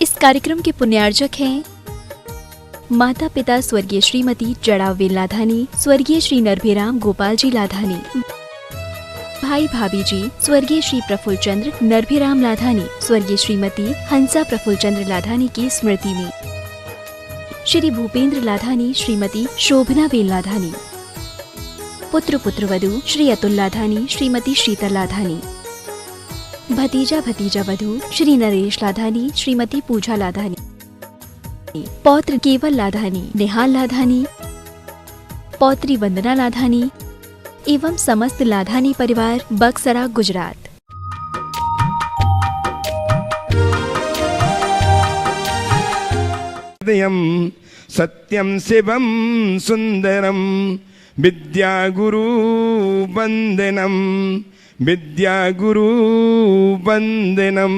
इस कार्यक्रम के पुण्यार्जक हैं माता पिता स्वर्गीय श्रीमती जड़ावेल लाधानी, स्वर्गीय श्री नरभिराम गोपाल जी लाधानी, भाई भाभी जी स्वर्गीय श्री प्रफुल्ल चंद्र नरभिराम लाधानी, स्वर्गीय श्रीमती हंसा प्रफुल्ल चंद्र लाधानी की स्मृति में श्री भूपेंद्र लाधानी, श्रीमती शोभना बेन लाधानी, पुत्र पुत्रवधू श्री अतुल लाधानी, श्रीमती शीतल लाधानी, भतीजा भतीजा वधू श्री नरेश लाधानी, श्रीमती पूजा लाधानी, पौत्र केवल लाधानी, निहाल लाधानी, पौत्री वंदना लाधानी एवं समस्त लाधानी परिवार, बक्सरा, गुजरात। सत्यम शिवम सुंदरम विद्यागुरु वंदनम, विद्यागुरु वंदनम।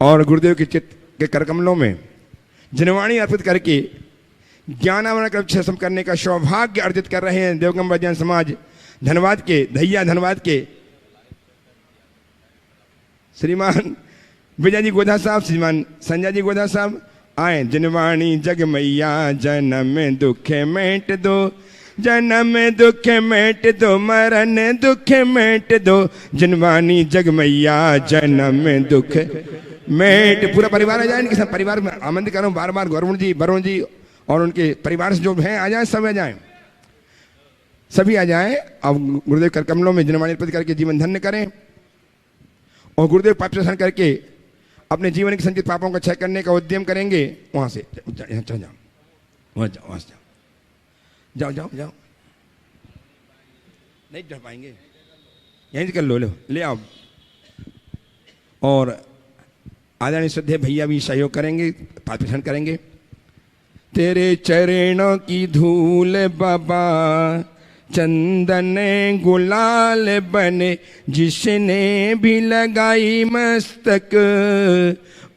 और गुरुदेव के चित्त के करकमलों में जनवाणी अर्पित करके ज्ञानावरण का करने का सौभाग्य अर्जित कर रहे हैं देवगम वैज्ञान समाज धनबाद के धैया धनबाद के श्रीमान विजय जी गोधा साहब, श्रीमान संजय जी गोधा साहब आए। जनवाणी जग मैया जन्म दुख मेट दो, जन्म दुख मेट दो, मरण दुख मेट दो, जनवाणी जग मैया जन्म दुख मेट। पूरा परिवार आ जाए, इनके सब परिवार में आमंत्रित कर रहा हूं बार बार। गौरव जी, वरुण जी और उनके परिवार से जो हैं आ जाएं, सब आ जाएं, सभी आ जाएं। अब गुरुदेव कर कमलों में जनवाणी अर्पित करके जीवन धन्य करें और गुरुदेव पाठ करके अपने जीवन के संचित पापों का क्षय करने का उद्यम करेंगे। वहां से यहाँ चल जाओ, वहां जाओ, वहां से जाओ, जाओ जाओ, नहीं चढ़ पाएंगे, यहीं से कर लो, ले आओ। और आदरणीय श्रद्धेय भैया भी सहयोग करेंगे, पाठ करेंगे। तेरे चरणों की धूल बाबा चंदन गुलाल बने, जिसने भी लगाई मस्तक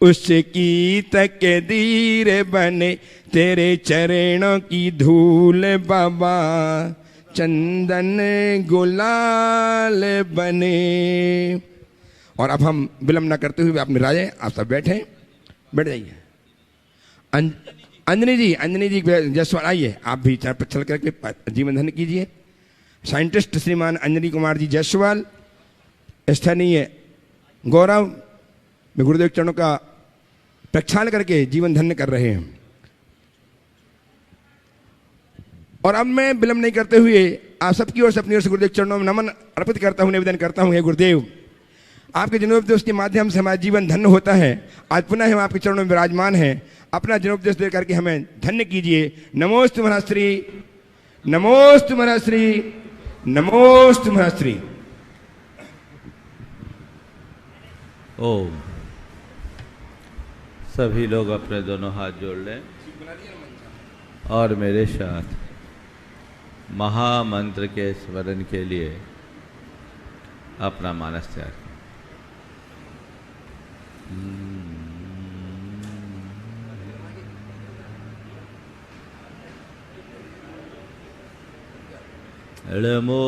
उसकी तकदीर बने। तेरे चरणों की धूल बाबा चंदन गुलाल बने। और अब हम विलंब न करते हुए अपने राजे आप सब बैठे, बैठ जाइए। अंजनी जी जसवाल आइए, आप भी चरण पर चल करके जीवन धन्य कीजिए। साइंटिस्ट श्रीमान अंजनी कुमार जी जायसवाल, स्थानीय गौरव में गुरुदेव चरणों का प्रक्षालन करके जीवन धन्य कर रहे हैं। और अब मैं विलंब नहीं करते हुए आप सबकी ओर से अपनी ओर से गुरुदेव चरणों में नमन अर्पित करता हूं, निवेदन करता हूं। हे गुरुदेव, आपके जनोपदेश के माध्यम से हमारा जीवन धन्य होता है। आज पुनः हम आपके चरणों में विराजमान हैं, अपना जनोपदेश दे करके हमें धन्य कीजिए। नमोस्तु महाश्री, नमोस्तु महाश्री, नमोस्तु महाश्री। ओम। सभी लोग अपने दोनों हाथ जोड़ लें और मेरे साथ महामंत्र के स्मरण के लिए अपना मानस तैयार करें। नमो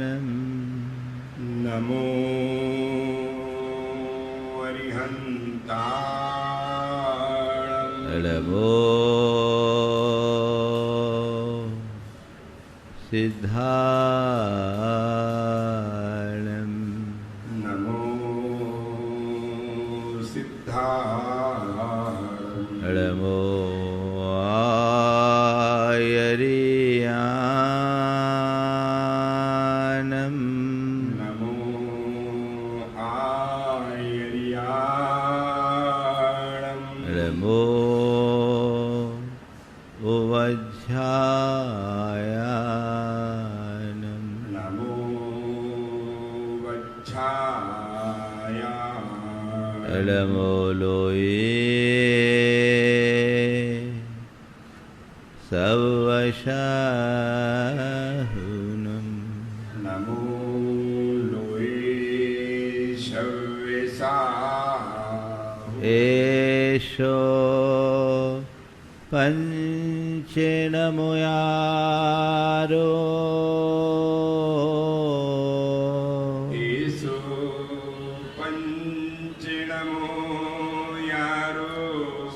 अरिहंताणं, नमो अरिहंताणं, नमो सिद्धाणं, नमो सिद्धाणं, नमो आयर्याणं, नमो आयर्याणं, नमो वज्झायानं, नमो वज्झायानं, नमो लोये सवशाहुनं, नमो लोये शव्यसाहुनं, एषो पंचमहाभूतं, मुयारो ईसु पंचणमो यारो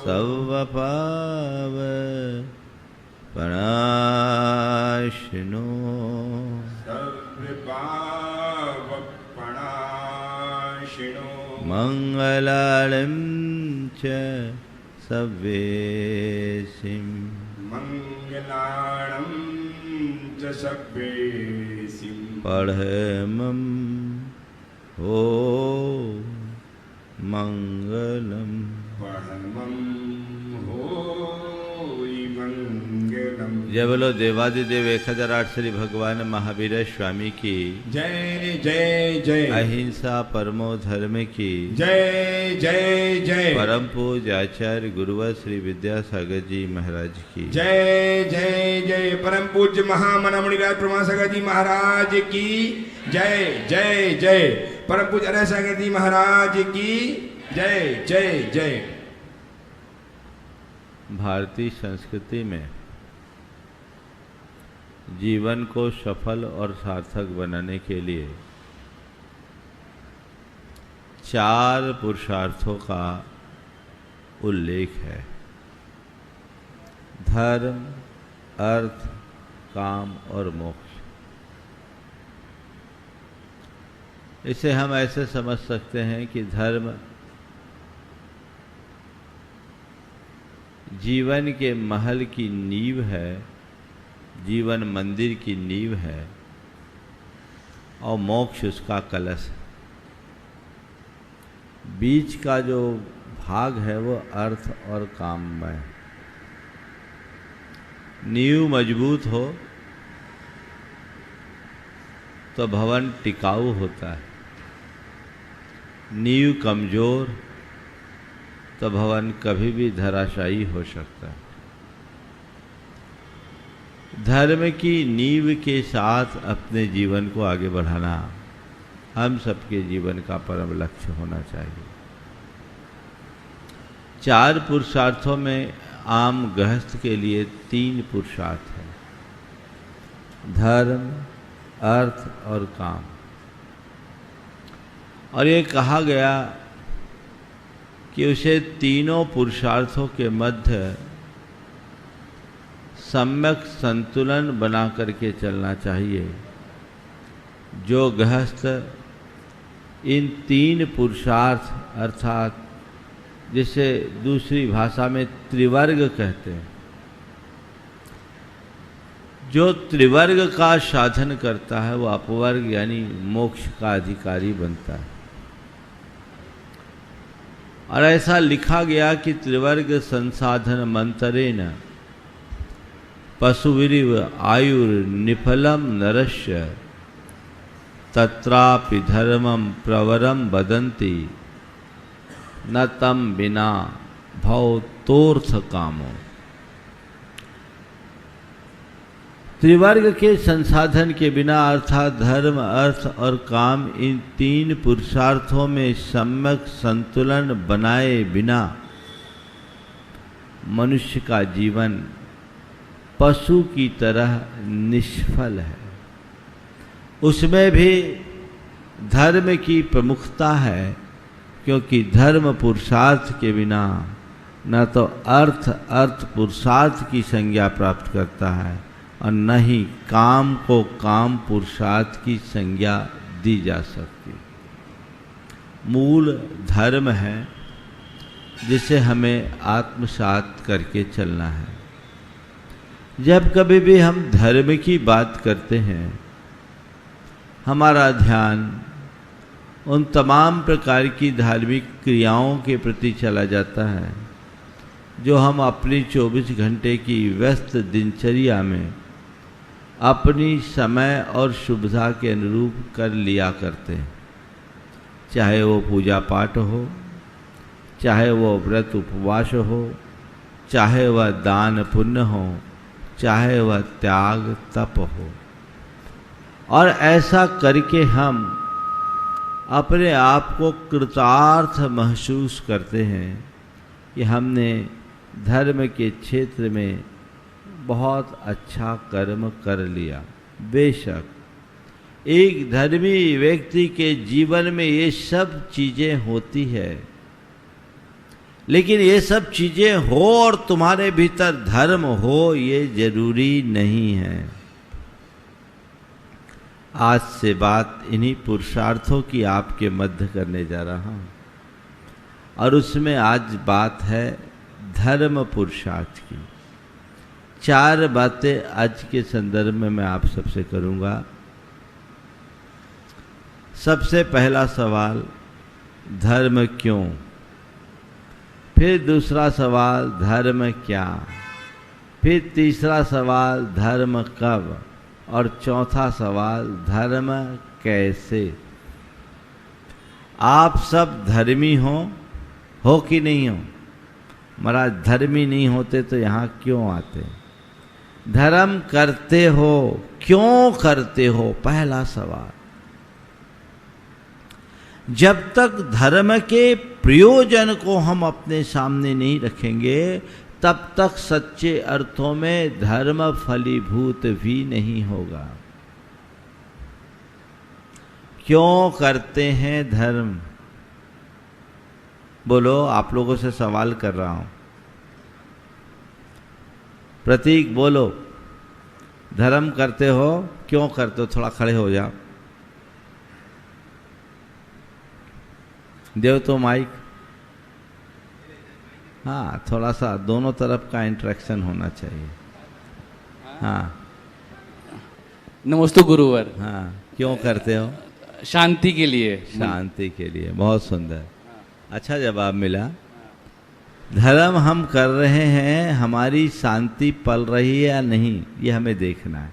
सवपाव पणाशिनो सर्वपावपणाशिनो मंगलालं च सव्येसिं मंगलाणं च सव्येसिं पढ़मं हो मंगलम परमं होई मंगलम। जय बोलो देवादिदेव 1008 श्री भगवान महावीर स्वामी की जय जय जय। अहिंसा परमो धर्म की जय जय जय। परम पूज्य आचार्य गुरुवर श्री विद्यासागर जी महाराज की जय जय जय। परम पूज्य महामना मुनिराज प्रमासागर जी महाराज की जय जय जय। परम पूज्य अरय सागर जी महाराज की जय जय जय। भारतीय संस्कृति में जीवन को सफल और सार्थक बनाने के लिए 4 पुरुषार्थों का उल्लेख है। धर्म, अर्थ, काम और मोक्ष। इसे हम ऐसे समझ सकते हैं कि धर्म जीवन के महल की नींव है, जीवन मंदिर की नींव है, और मोक्ष उसका कलश है। बीच का जो भाग है वो अर्थ और काम में। नींव मजबूत हो तो भवन टिकाऊ होता है, नींव कमजोर तो भवन कभी भी धराशायी हो सकता है। धर्म की नींव के साथ अपने जीवन को आगे बढ़ाना हम सबके जीवन का परम लक्ष्य होना चाहिए। 4 पुरुषार्थों में आम गृहस्थ के लिए 3 पुरुषार्थ हैं, धर्म, अर्थ और काम। और ये कहा गया कि उसे तीनों पुरुषार्थों के मध्य सम्यक संतुलन बना करके चलना चाहिए। जो गृहस्थ इन 3 पुरुषार्थ अर्थात जिसे दूसरी भाषा में त्रिवर्ग कहते हैं, जो त्रिवर्ग का साधन करता है वो अपवर्ग यानी मोक्ष का अधिकारी बनता है। और ऐसा लिखा गया कि त्रिवर्ग संसाधन मंत्रेण पशुविरिव आयुर्निफलम नरस्य तत्रापि धर्मम प्रवरम वदन्ति न तम बिना भवतोर्थ कामो। त्रिवर्ग के संसाधन के बिना अर्थात धर्म, अर्थ और काम, इन 3 पुरुषार्थों में सम्यक संतुलन बनाए बिना मनुष्य का जीवन पशु की तरह निष्फल है। उसमें भी धर्म की प्रमुखता है, क्योंकि धर्म पुरुषार्थ के बिना न तो अर्थ पुरुषार्थ की संज्ञा प्राप्त करता है और न ही काम को काम पुरुषार्थ की संज्ञा दी जा सकती। मूल धर्म है जिसे हमें आत्मसात करके चलना है। जब कभी भी हम धर्म की बात करते हैं, हमारा ध्यान उन तमाम प्रकार की धार्मिक क्रियाओं के प्रति चला जाता है जो हम अपनी 24 घंटे की व्यस्त दिनचर्या में अपनी समय और सुविधा के अनुरूप कर लिया करते हैं। चाहे वो पूजा पाठ हो, चाहे वो व्रत उपवास हो, चाहे वह दान पुण्य हो, चाहे वह त्याग तप हो। और ऐसा करके हम अपने आप को कृतार्थ महसूस करते हैं कि हमने धर्म के क्षेत्र में बहुत अच्छा कर्म कर लिया। बेशक एक धर्मी व्यक्ति के जीवन में ये सब चीजें होती है, लेकिन ये सब चीजें हो और तुम्हारे भीतर धर्म हो ये जरूरी नहीं है। आज से बात इन्हीं पुरुषार्थों की आपके मध्य करने जा रहा हूं, और उसमें आज बात है धर्म पुरुषार्थ की। 4 बातें आज के संदर्भ में मैं आप सबसे करूंगा। सबसे पहला सवाल, धर्म क्यों? फिर दूसरा सवाल, धर्म क्या? फिर तीसरा सवाल, धर्म कब? और चौथा सवाल, धर्म कैसे? आप सब धर्मी हो कि नहीं हो? महाराज धर्मी नहीं होते तो यहाँ क्यों आते? धर्म करते हो, क्यों करते हो? पहला सवाल। जब तक धर्म के प्रयोजन को हम अपने सामने नहीं रखेंगे, तब तक सच्चे अर्थों में धर्म फलीभूत भी नहीं होगा। क्यों करते हैं धर्म? बोलो, आप लोगों से सवाल कर रहा हूं। प्रतीक बोलो, धर्म करते हो, क्यों करते हो? थोड़ा खड़े हो जाओ। देव तो माइक, हाँ थोड़ा सा दोनों तरफ का इंटरेक्शन होना चाहिए। हाँ नमस्ते गुरुवर। हाँ, क्यों करते हो? शांति के लिए। शांति के लिए। बहुत सुंदर, अच्छा जवाब मिला। धर्म हम कर रहे हैं, हमारी शांति पल रही है या नहीं, ये हमें देखना है।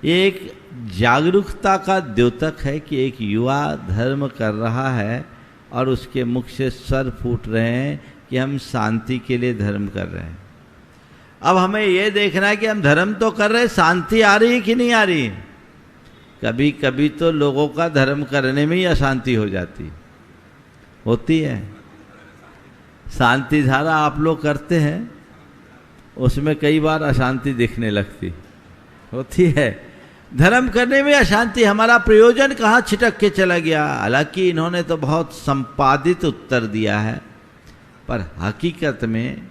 ये एक जागरूकता का द्योतक है कि एक युवा धर्म कर रहा है और उसके मुख से स्वर फूट रहे हैं कि हम शांति के लिए धर्म कर रहे हैं। अब हमें ये देखना है कि हम धर्म तो कर रहे हैं, शांति आ रही है कि नहीं आ रही है? कभी कभी तो लोगों का धर्म करने में ही अशांति हो जाती होती है। शांति धारा आप लोग करते हैं, उसमें कई बार अशांति दिखने लगती होती है। धर्म करने में अशांति, हमारा प्रयोजन कहाँ छिटक के चला गया। हालांकि इन्होंने तो बहुत संपादित उत्तर दिया है, पर हकीकत में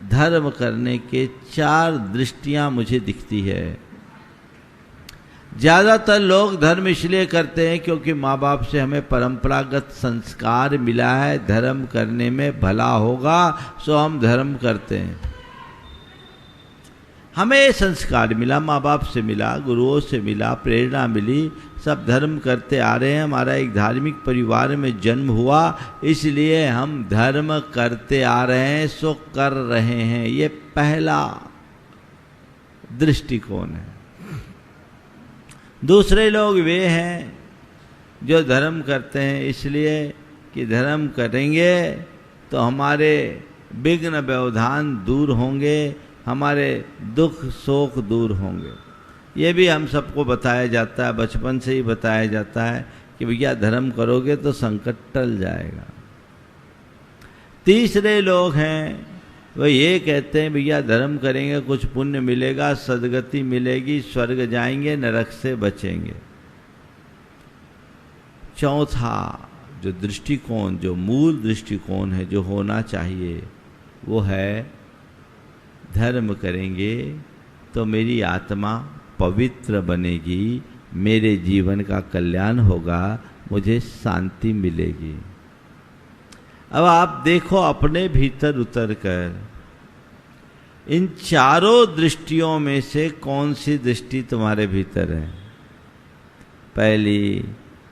धर्म करने के 4 दृष्टियां मुझे दिखती है। ज़्यादातर लोग धर्म इसलिए करते हैं क्योंकि माँ बाप से हमें परंपरागत संस्कार मिला है, धर्म करने में भला होगा, सो हम धर्म करते हैं। हमें संस्कार मिला, माँ बाप से मिला, गुरुओं से मिला, प्रेरणा मिली, सब धर्म करते आ रहे हैं। हमारा एक धार्मिक परिवार में जन्म हुआ, इसलिए हम धर्म करते आ रहे हैं, सो कर रहे हैं। ये पहला दृष्टिकोण है। दूसरे लोग वे हैं जो धर्म करते हैं इसलिए कि धर्म करेंगे तो हमारे विघ्न व्यवधान दूर होंगे, हमारे दुख शोक दूर होंगे। ये भी हम सबको बताया जाता है, बचपन से ही बताया जाता है कि भैया धर्म करोगे तो संकट टल जाएगा। तीसरे लोग हैं वो ये कहते हैं भैया धर्म करेंगे कुछ पुण्य मिलेगा, सदगति मिलेगी, स्वर्ग जाएंगे, नरक से बचेंगे। चौथा जो दृष्टिकोण, जो मूल दृष्टिकोण है, जो होना चाहिए, वो है धर्म करेंगे तो मेरी आत्मा पवित्र बनेगी, मेरे जीवन का कल्याण होगा, मुझे शांति मिलेगी। अब आप देखो अपने भीतर उतर कर इन चारों दृष्टियों में से कौन सी दृष्टि तुम्हारे भीतर है? पहली,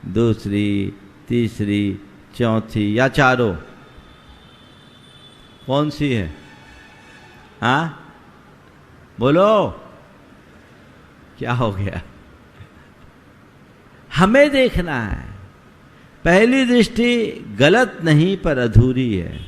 दूसरी, तीसरी, चौथी या चारों? कौन सी है? हाँ बोलो, क्या हो गया? हमें देखना है। पहली दृष्टि गलत नहीं पर अधूरी है।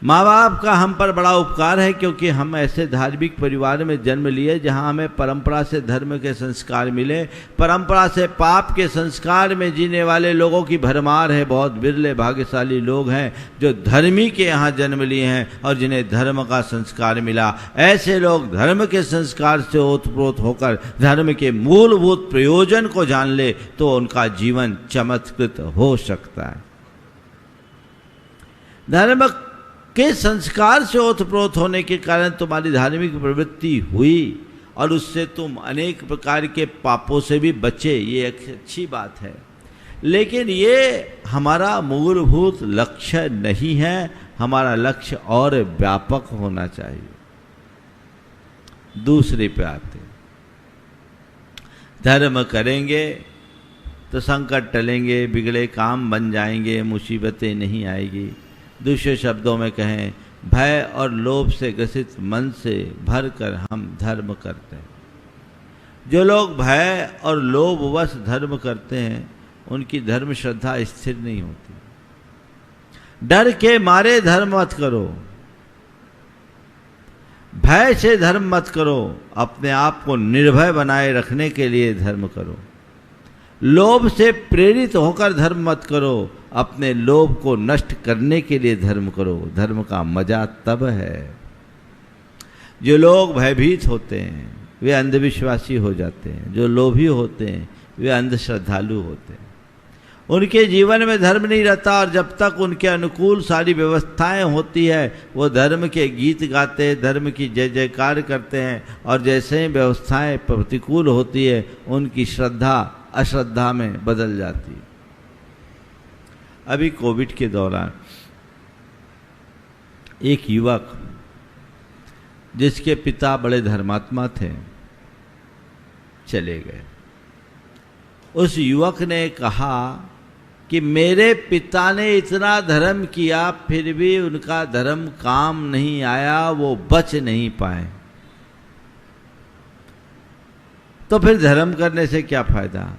माँ बाप का हम पर बड़ा उपकार है, क्योंकि हम ऐसे धार्मिक परिवार में जन्म लिए जहाँ हमें परंपरा से धर्म के संस्कार मिले। परंपरा से पाप के संस्कार में जीने वाले लोगों की भरमार है। बहुत बिरले भाग्यशाली लोग हैं जो धर्मी के यहाँ जन्म लिए हैं और जिन्हें धर्म का संस्कार मिला। ऐसे लोग धर्म के संस्कार से ओतप्रोत होकर धर्म के मूलभूत प्रयोजन को जान ले तो उनका जीवन चमत्कृत हो सकता है। धर्म के संस्कार से ओतप्रोत होने के कारण तुम्हारी धार्मिक प्रवृत्ति हुई और उससे तुम अनेक प्रकार के पापों से भी बचे, ये एक अच्छी बात है। लेकिन ये हमारा मूलभूत लक्ष्य नहीं है। हमारा लक्ष्य और व्यापक होना चाहिए। दूसरे पे आते, धर्म करेंगे तो संकट टलेंगे, बिगड़े काम बन जाएंगे, मुसीबतें नहीं आएगी। दूसरे शब्दों में कहें, भय और लोभ से ग्रसित मन से भरकर हम धर्म करते हैं। जो लोग भय और लोभवश धर्म करते हैं उनकी धर्म श्रद्धा स्थिर नहीं होती। डर के मारे धर्म मत करो, भय से धर्म मत करो, अपने आप को निर्भय बनाए रखने के लिए धर्म करो। लोभ से प्रेरित होकर धर्म मत करो, अपने लोभ को नष्ट करने के लिए धर्म करो। धर्म का मजा तब है। जो लोग भयभीत होते हैं वे अंधविश्वासी हो जाते हैं। जो लोभी होते हैं वे अंधश्रद्धालु होते हैं। उनके जीवन में धर्म नहीं रहता और जब तक उनके अनुकूल सारी व्यवस्थाएं होती है वो धर्म के गीत गाते, धर्म की जय जयकार करते हैं और जैसे ही व्यवस्थाएं प्रतिकूल होती है उनकी श्रद्धा अश्रद्धा में बदल जाती है। अभी कोविड के दौरान एक युवक जिसके पिता बड़े धर्मात्मा थे चले गए। उस युवक ने कहा कि मेरे पिता ने इतना धर्म किया फिर भी उनका धर्म काम नहीं आया, वो बच नहीं पाए, तो फिर धर्म करने से क्या फायदा।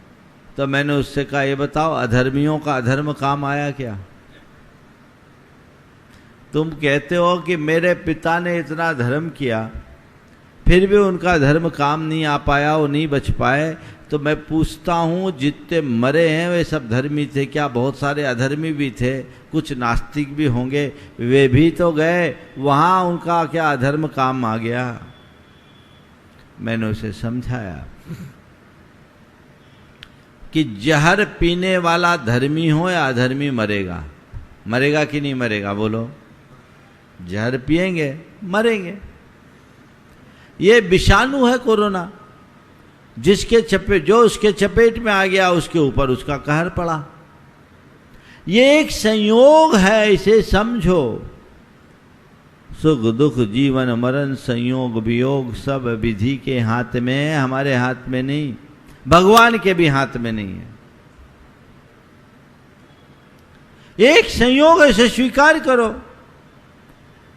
तो मैंने उससे कहा, ये बताओ अधर्मियों का अधर्म काम आया क्या? तुम कहते हो कि मेरे पिता ने इतना धर्म किया फिर भी उनका धर्म काम नहीं आ पाया, वो नहीं बच पाए। तो मैं पूछता हूँ, जितने मरे हैं वे सब धर्मी थे क्या? बहुत सारे अधर्मी भी थे, कुछ नास्तिक भी होंगे, वे भी तो गए, वहाँ उनका क्या अधर्म काम आ गया? मैंने उसे समझाया कि जहर पीने वाला धर्मी हो या अधर्मी मरेगा। मरेगा कि नहीं मरेगा बोलो? जहर पिएंगे मरेंगे। ये विषाणु है कोरोना, जो उसके चपेट में आ गया उसके ऊपर उसका कहर पड़ा। ये एक संयोग है, इसे समझो। सुख दुख जीवन मरण संयोग वियोग सब विधि के हाथ में है, हमारे हाथ में नहीं, भगवान के भी हाथ में नहीं है। एक संयोग है, इसे स्वीकार करो।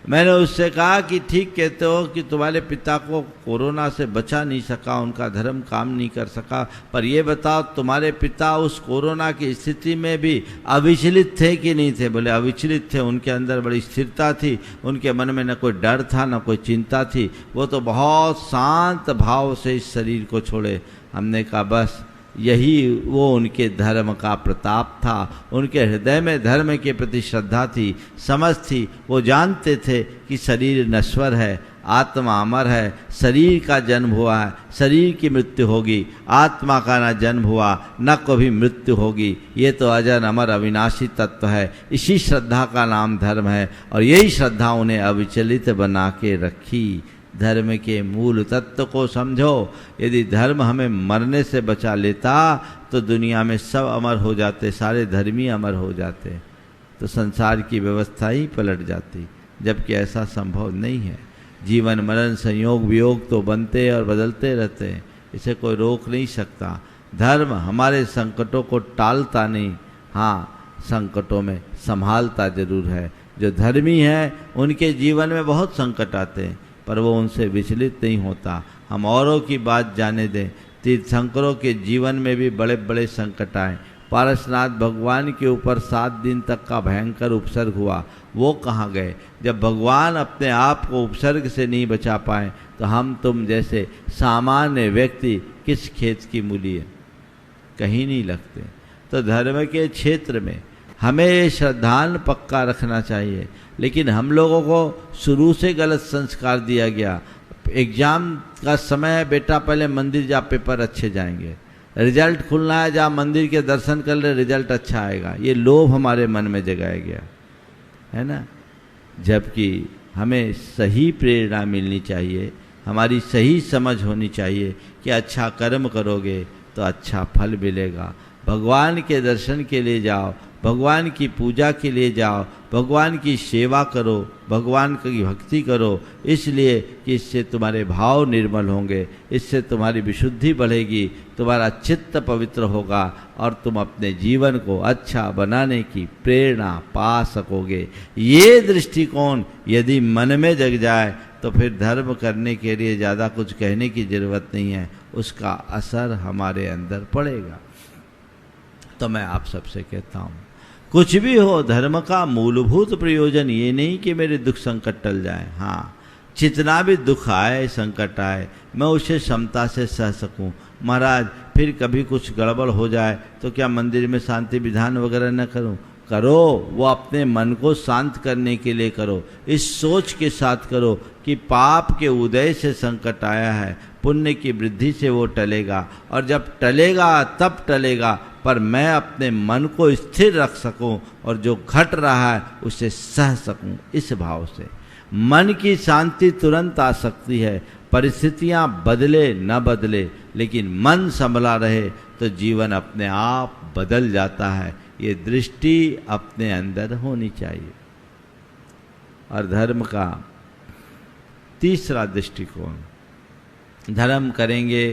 मैंने उससे कहा कि ठीक कहते हो कि तुम्हारे पिता को कोरोना से बचा नहीं सका, उनका धर्म काम नहीं कर सका, पर ये बताओ तुम्हारे पिता उस कोरोना की स्थिति में भी अविचलित थे कि नहीं थे? बोले अविचलित थे, उनके अंदर बड़ी स्थिरता थी, उनके मन में न कोई डर था न कोई चिंता थी, वो तो बहुत शांत भाव से इस शरीर को छोड़े। हमने कहा बस यही वो उनके धर्म का प्रताप था। उनके हृदय में धर्म के प्रति श्रद्धा थी, समझ थी। वो जानते थे कि शरीर नश्वर है, आत्मा अमर है। शरीर का जन्म हुआ है, शरीर की मृत्यु होगी, आत्मा का न जन्म हुआ न कभी मृत्यु होगी। ये तो अजर अमर अविनाशी तत्व है। इसी श्रद्धा का नाम धर्म है और यही श्रद्धा उन्हें अविचलित बना के रखी। धर्म के मूल तत्व को समझो। यदि धर्म हमें मरने से बचा लेता तो दुनिया में सब अमर हो जाते, सारे धर्मी अमर हो जाते, तो संसार की व्यवस्था ही पलट जाती। जबकि ऐसा संभव नहीं है। जीवन मरण संयोग वियोग तो बनते और बदलते रहते हैं, इसे कोई रोक नहीं सकता। धर्म हमारे संकटों को टालता नहीं, हाँ संकटों में संभालता जरूर है। जो धर्मी हैं उनके जीवन में बहुत संकट आते हैं पर वो उनसे विचलित नहीं होता। हम औरों की बात जाने दें, तीर्थंकरों के जीवन में भी बड़े बड़े संकट आए, पारसनाथ भगवान के ऊपर 7 दिन तक का भयंकर उपसर्ग हुआ, वो कहाँ गए? जब भगवान अपने आप को उपसर्ग से नहीं बचा पाए तो हम तुम जैसे सामान्य व्यक्ति किस खेत की मूली है? कहीं नहीं लगते। तो धर्म के क्षेत्र में हमें ये श्रद्धान पक्का रखना चाहिए, लेकिन हम लोगों को शुरू से गलत संस्कार दिया गया। एग्जाम का समय है, बेटा पहले मंदिर जा, पेपर अच्छे जाएंगे, रिजल्ट खुलना है, जा मंदिर के दर्शन कर ले, रिजल्ट अच्छा आएगा। ये लोभ हमारे मन में जगाया गया है ना, जबकि हमें सही प्रेरणा मिलनी चाहिए, हमारी सही समझ होनी चाहिए कि अच्छा कर्म करोगे तो अच्छा फल मिलेगा। भगवान के दर्शन के लिए जाओ, भगवान की पूजा के लिए जाओ, भगवान की सेवा करो, भगवान की भक्ति करो, इसलिए कि इससे तुम्हारे भाव निर्मल होंगे, इससे तुम्हारी विशुद्धि बढ़ेगी, तुम्हारा चित्त पवित्र होगा और तुम अपने जीवन को अच्छा बनाने की प्रेरणा पा सकोगे। ये दृष्टिकोण यदि मन में जग जाए तो फिर धर्म करने के लिए ज़्यादा कुछ कहने की ज़रूरत नहीं है, उसका असर हमारे अंदर पड़ेगा। तो मैं आप सबसे कहता हूँ, कुछ भी हो, धर्म का मूलभूत प्रयोजन ये नहीं कि मेरे दुख संकट टल जाए। हाँ, जितना भी दुख आए, संकट आए, मैं उसे क्षमता से सह सकूं। महाराज फिर कभी कुछ गड़बड़ हो जाए तो क्या मंदिर में शांति विधान वगैरह न करूं? करो, वो अपने मन को शांत करने के लिए करो, इस सोच के साथ करो कि पाप के उदय से संकट आया है, पुण्य की वृद्धि से वो टलेगा, और जब टलेगा तब टलेगा, पर मैं अपने मन को स्थिर रख सकूं और जो घट रहा है उसे सह सकूं। इस भाव से मन की शांति तुरंत आ सकती है, परिस्थितियां बदले न बदले, लेकिन मन संभला रहे तो जीवन अपने आप बदल जाता है। ये दृष्टि अपने अंदर होनी चाहिए। और धर्म का तीसरा दृष्टिकोण, धर्म करेंगे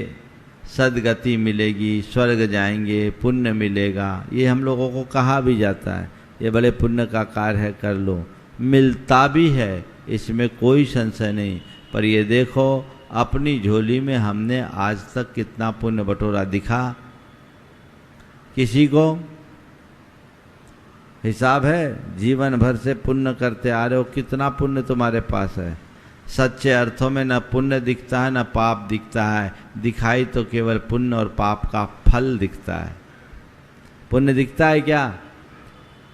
सदगति मिलेगी, स्वर्ग जाएंगे, पुण्य मिलेगा, ये हम लोगों को कहा भी जाता है, ये बड़े पुण्य का कार्य है, कर लो, मिलता भी है, इसमें कोई संशय नहीं। पर ये देखो अपनी झोली में हमने आज तक कितना पुण्य बटोरा दिखा? किसी को हिसाब है? जीवन भर से पुण्य करते आ रहे हो, कितना पुण्य तुम्हारे पास है? सच्चे अर्थों में न पुण्य दिखता है न पाप दिखता है, दिखाई तो केवल पुण्य और पाप का फल दिखता है। पुण्य दिखता है क्या?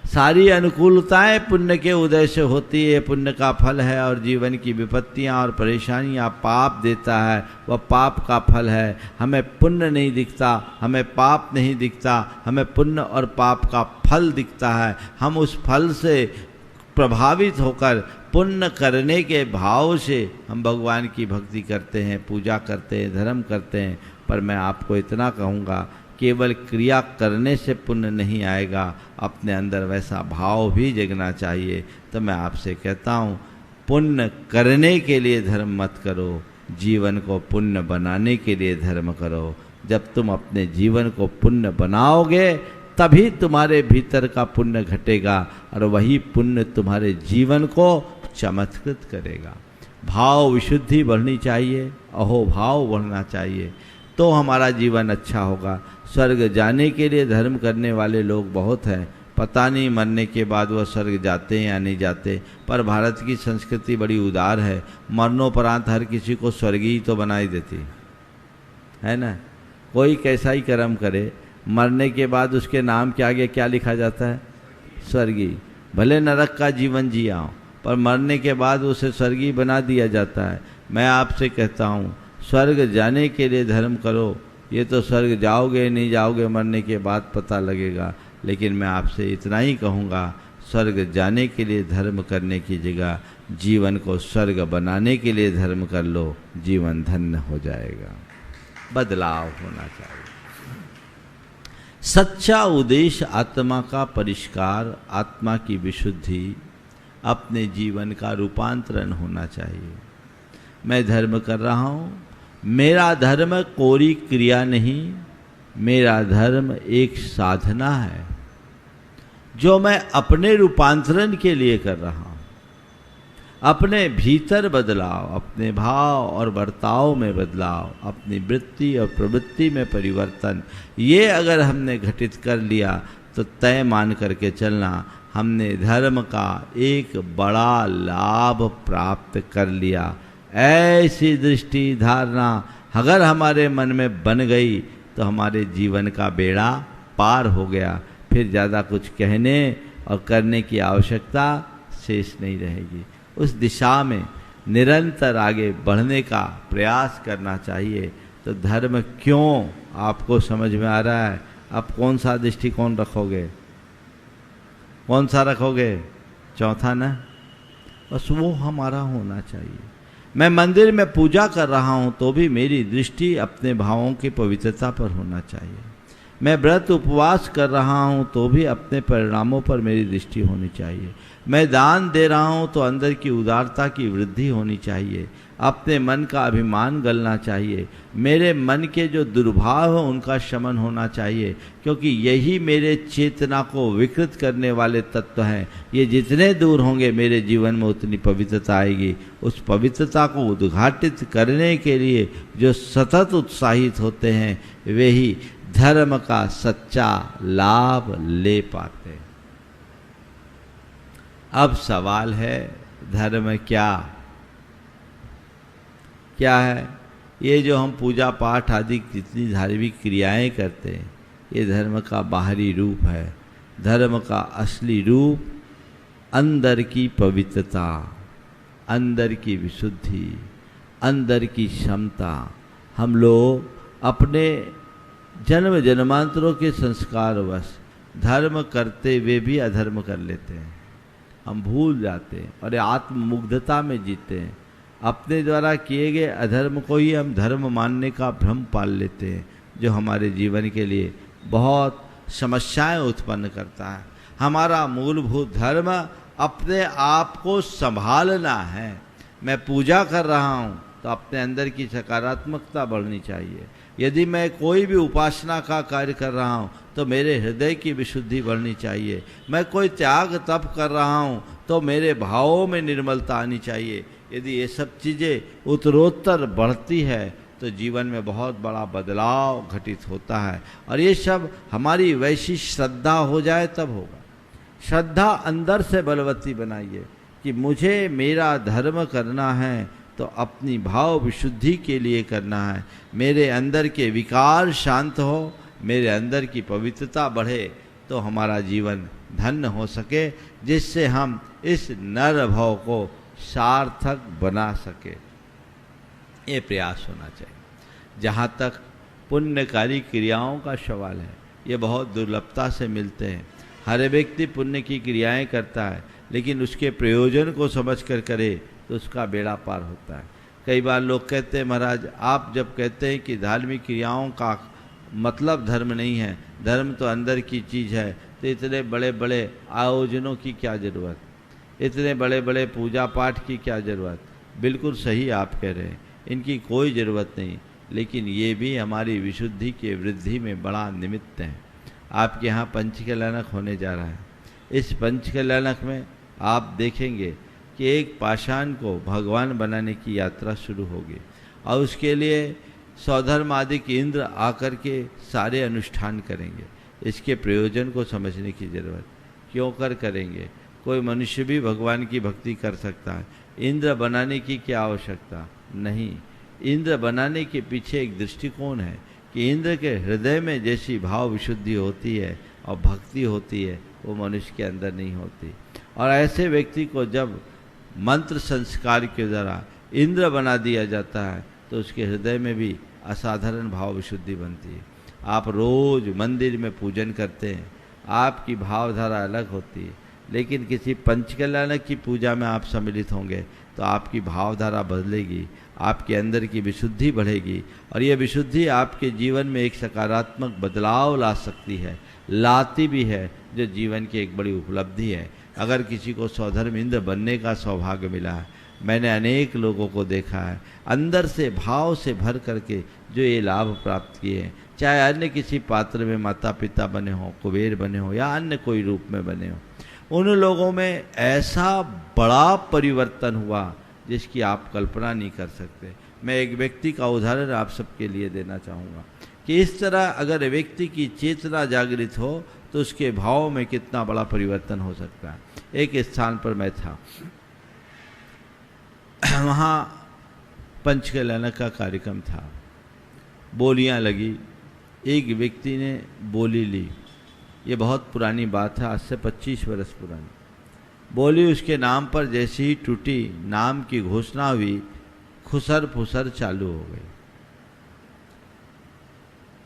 सारी अनुकूलताएं पुण्य के उदय से होती है, पुण्य का फल है, और जीवन की विपत्तियां और परेशानियां पाप देता है, वह पाप का फल है। हमें पुण्य नहीं दिखता, हमें पाप नहीं दिखता, हमें पुण्य और पाप का फल दिखता है। हम उस फल से प्रभावित होकर पुण्य करने के भाव से हम भगवान की भक्ति करते हैं, पूजा करते हैं, धर्म करते हैं। पर मैं आपको इतना कहूँगा, केवल क्रिया करने से पुण्य नहीं आएगा, अपने अंदर वैसा भाव भी जगना चाहिए। तो मैं आपसे कहता हूँ, पुण्य करने के लिए धर्म मत करो, जीवन को पुण्य बनाने के लिए धर्म करो। जब तुम अपने जीवन को पुण्य बनाओगे तभी तुम्हारे भीतर का पुण्य घटेगा और वही पुण्य तुम्हारे जीवन को चमत्कृत करेगा। भाव विशुद्धि बढ़नी चाहिए, अहोभाव बढ़ना चाहिए, तो हमारा जीवन अच्छा होगा। स्वर्ग जाने के लिए धर्म करने वाले लोग बहुत हैं, पता नहीं मरने के बाद वह स्वर्ग जाते हैं या नहीं जाते। पर भारत की संस्कृति बड़ी उदार है, मरणोपरांत हर किसी को स्वर्गीय तो बना ही देती है ना। कोई कैसा ही कर्म करे, मरने के बाद उसके नाम के आगे क्या लिखा जाता है? स्वर्गीय। भले नरक का जीवन जिया हो, पर मरने के बाद उसे स्वर्गीय बना दिया जाता है। मैं आपसे कहता हूँ, स्वर्ग जाने के लिए धर्म करो। ये तो स्वर्ग जाओगे नहीं जाओगे मरने के बाद पता लगेगा, लेकिन मैं आपसे इतना ही कहूँगा, स्वर्ग जाने के लिए धर्म करने की जगह जीवन को स्वर्ग बनाने के लिए धर्म कर लो, जीवन धन्य हो जाएगा। बदलाव होना चाहिए। सच्चा उद्देश्य आत्मा का परिष्कार, आत्मा की विशुद्धि, अपने जीवन का रूपांतरण होना चाहिए। मैं धर्म कर रहा हूँ, मेरा धर्म कोरी क्रिया नहीं, मेरा धर्म एक साधना है जो मैं अपने रूपांतरण के लिए कर रहा हूँ। अपने भीतर बदलाव, अपने भाव और बर्ताव में बदलाव, अपनी वृत्ति और प्रवृत्ति में परिवर्तन, ये अगर हमने घटित कर लिया तो तय मान करके चलना हमने धर्म का एक बड़ा लाभ प्राप्त कर लिया। ऐसी दृष्टि धारणा अगर हमारे मन में बन गई तो हमारे जीवन का बेड़ा पार हो गया। फिर ज़्यादा कुछ कहने और करने की आवश्यकता शेष नहीं रहेगी। उस दिशा में निरंतर आगे बढ़ने का प्रयास करना चाहिए। तो धर्म क्यों आपको समझ में आ रहा है? आप कौन सा दृष्टिकोण रखोगे? कौन सा रखोगे? चौथा ना, बस वो हमारा होना चाहिए। मैं मंदिर में पूजा कर रहा हूँ तो भी मेरी दृष्टि अपने भावों की पवित्रता पर होना चाहिए। मैं व्रत उपवास कर रहा हूँ तो भी अपने परिणामों पर मेरी दृष्टि होनी चाहिए। मैं दान दे रहा हूँ तो अंदर की उदारता की वृद्धि होनी चाहिए। अपने मन का अभिमान गलना चाहिए। मेरे मन के जो दुर्भाव हैं उनका शमन होना चाहिए, क्योंकि यही मेरे चेतना को विकृत करने वाले तत्व हैं। ये जितने दूर होंगे मेरे जीवन में उतनी पवित्रता आएगी। उस पवित्रता को उद्घाटित करने के लिए जो सतत उत्साहित होते हैं वे ही धर्म का सच्चा लाभ ले पाते हैं। अब सवाल है, धर्म क्या है? ये जो हम पूजा पाठ आदि जितनी धार्मिक क्रियाएं करते हैं ये धर्म का बाहरी रूप है। धर्म का असली रूप अंदर की पवित्रता, अंदर की विशुद्धि, अंदर की क्षमता। हम लोग अपने जन्म जन्मांतरों के संस्कारवश धर्म करते हुए भी अधर्म कर लेते हैं। हम भूल जाते हैं और आत्ममुग्धता में जीते हैं। अपने द्वारा किए गए अधर्म को ही हम धर्म मानने का भ्रम पाल लेते हैं, जो हमारे जीवन के लिए बहुत समस्याएं उत्पन्न करता है। हमारा मूलभूत धर्म अपने आप को संभालना है। मैं पूजा कर रहा हूँ तो अपने अंदर की सकारात्मकता बढ़नी चाहिए। यदि मैं कोई भी उपासना का कार्य कर रहा हूँ तो मेरे हृदय की विशुद्धि बढ़नी चाहिए। मैं कोई त्याग तप कर रहा हूँ तो मेरे भावों में निर्मलता आनी चाहिए। यदि ये सब चीज़ें उत्तरोत्तर बढ़ती है तो जीवन में बहुत बड़ा बदलाव घटित होता है। और ये सब हमारी वैसी श्रद्धा हो जाए तब होगा। श्रद्धा अंदर से बलवती बनाइए कि मुझे मेरा धर्म करना है तो अपनी भाव विशुद्धि के लिए करना है। मेरे अंदर के विकार शांत हो, मेरे अंदर की पवित्रता बढ़े तो हमारा जीवन धन्य हो सके, जिससे हम इस नर भाव को सार्थक बना सके। ये प्रयास होना चाहिए। जहाँ तक पुण्यकारी क्रियाओं का सवाल है, ये बहुत दुर्लभता से मिलते हैं। हर व्यक्ति पुण्य की क्रियाएं करता है, लेकिन उसके प्रयोजन को समझकर करे तो उसका बेड़ा पार होता है। कई बार लोग कहते हैं, महाराज आप जब कहते हैं कि धार्मिक क्रियाओं का मतलब धर्म नहीं है, धर्म तो अंदर की चीज़ है, तो इतने बड़े बड़े आयोजनों की क्या ज़रूरत, इतने बड़े बड़े पूजा पाठ की क्या ज़रूरत। बिल्कुल सही आप कह रहे हैं, इनकी कोई ज़रूरत नहीं, लेकिन ये भी हमारी विशुद्धि के वृद्धि में बड़ा निमित्त है। आपके यहाँ पंचकल्याणक होने जा रहा है। इस पंचकल्याणक में आप देखेंगे कि एक पाषाण को भगवान बनाने की यात्रा शुरू होगी, और उसके लिए सौधर्म आदि के इंद्र आकर के सारे अनुष्ठान करेंगे। इसके प्रयोजन को समझने की जरूरत, क्यों करेंगे। कोई मनुष्य भी भगवान की भक्ति कर सकता है, इंद्र बनाने की क्या आवश्यकता नहीं। इंद्र बनाने के पीछे एक दृष्टिकोण है कि इंद्र के हृदय में जैसी भाव विशुद्धि होती है और भक्ति होती है, वो मनुष्य के अंदर नहीं होती। और ऐसे व्यक्ति को जब मंत्र संस्कार के द्वारा इंद्र बना दिया जाता है तो उसके हृदय में भी असाधारण भाव विशुद्धि बनती है। आप रोज मंदिर में पूजन करते हैं, आपकी भावधारा अलग होती है, लेकिन किसी पंचकल्याणक की पूजा में आप सम्मिलित होंगे तो आपकी भावधारा बदलेगी, आपके अंदर की विशुद्धि बढ़ेगी, और ये विशुद्धि आपके जीवन में एक सकारात्मक बदलाव ला सकती है, लाती भी है, जो जीवन की एक बड़ी उपलब्धि है। अगर किसी को सौधर्म इंद्र बनने का सौभाग्य मिला है, मैंने अनेक लोगों को देखा है अंदर से भाव से भर करके जो ये लाभ प्राप्त किए हैं, चाहे अन्य किसी पात्र में माता पिता बने हों, कुबेर बने हों, या अन्य कोई रूप में बने हों, उन लोगों में ऐसा बड़ा परिवर्तन हुआ जिसकी आप कल्पना नहीं कर सकते। मैं एक व्यक्ति का उदाहरण आप सबके लिए देना चाहूँगा कि इस तरह अगर व्यक्ति की चेतना जागृत हो तो उसके भाव में कितना बड़ा परिवर्तन हो सकता है। एक स्थान पर मैं था, वहाँ पंचकल्याण का कार्यक्रम था, बोलियाँ लगी, एक व्यक्ति ने बोली ली। ये बहुत पुरानी बात है, आज से 25 वर्ष पुरानी बोली। उसके नाम पर जैसे ही टूटी, नाम की घोषणा हुई, खुसर फुसर चालू हो गई।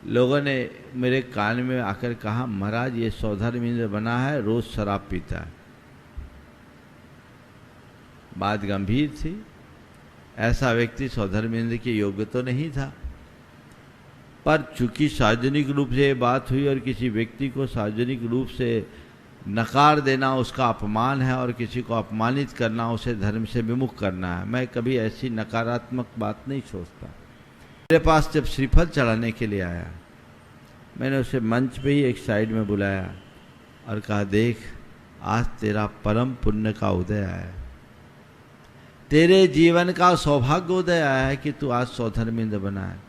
लोगों ने मेरे कान में आकर कहा, महाराज ये सौधर्मेंद्र बना है, रोज शराब पीता है। बात गंभीर थी। ऐसा व्यक्ति सौधर्मेंद्र के योग्य तो नहीं था, पर चूंकि सार्वजनिक रूप से ये बात हुई और किसी व्यक्ति को सार्वजनिक रूप से नकार देना उसका अपमान है और किसी को अपमानित करना उसे धर्म से विमुख करना है। मैं कभी ऐसी नकारात्मक बात नहीं सोचता। मेरे पास जब श्रीफल चढ़ाने के लिए आया, मैंने उसे मंच पे ही एक साइड में बुलाया और कहा, देख आज तेरा परम पुण्य का उदय आया है, तेरे जीवन का सौभाग्य उदय आया है कि तू आज सौधर्मेंद्र बना है।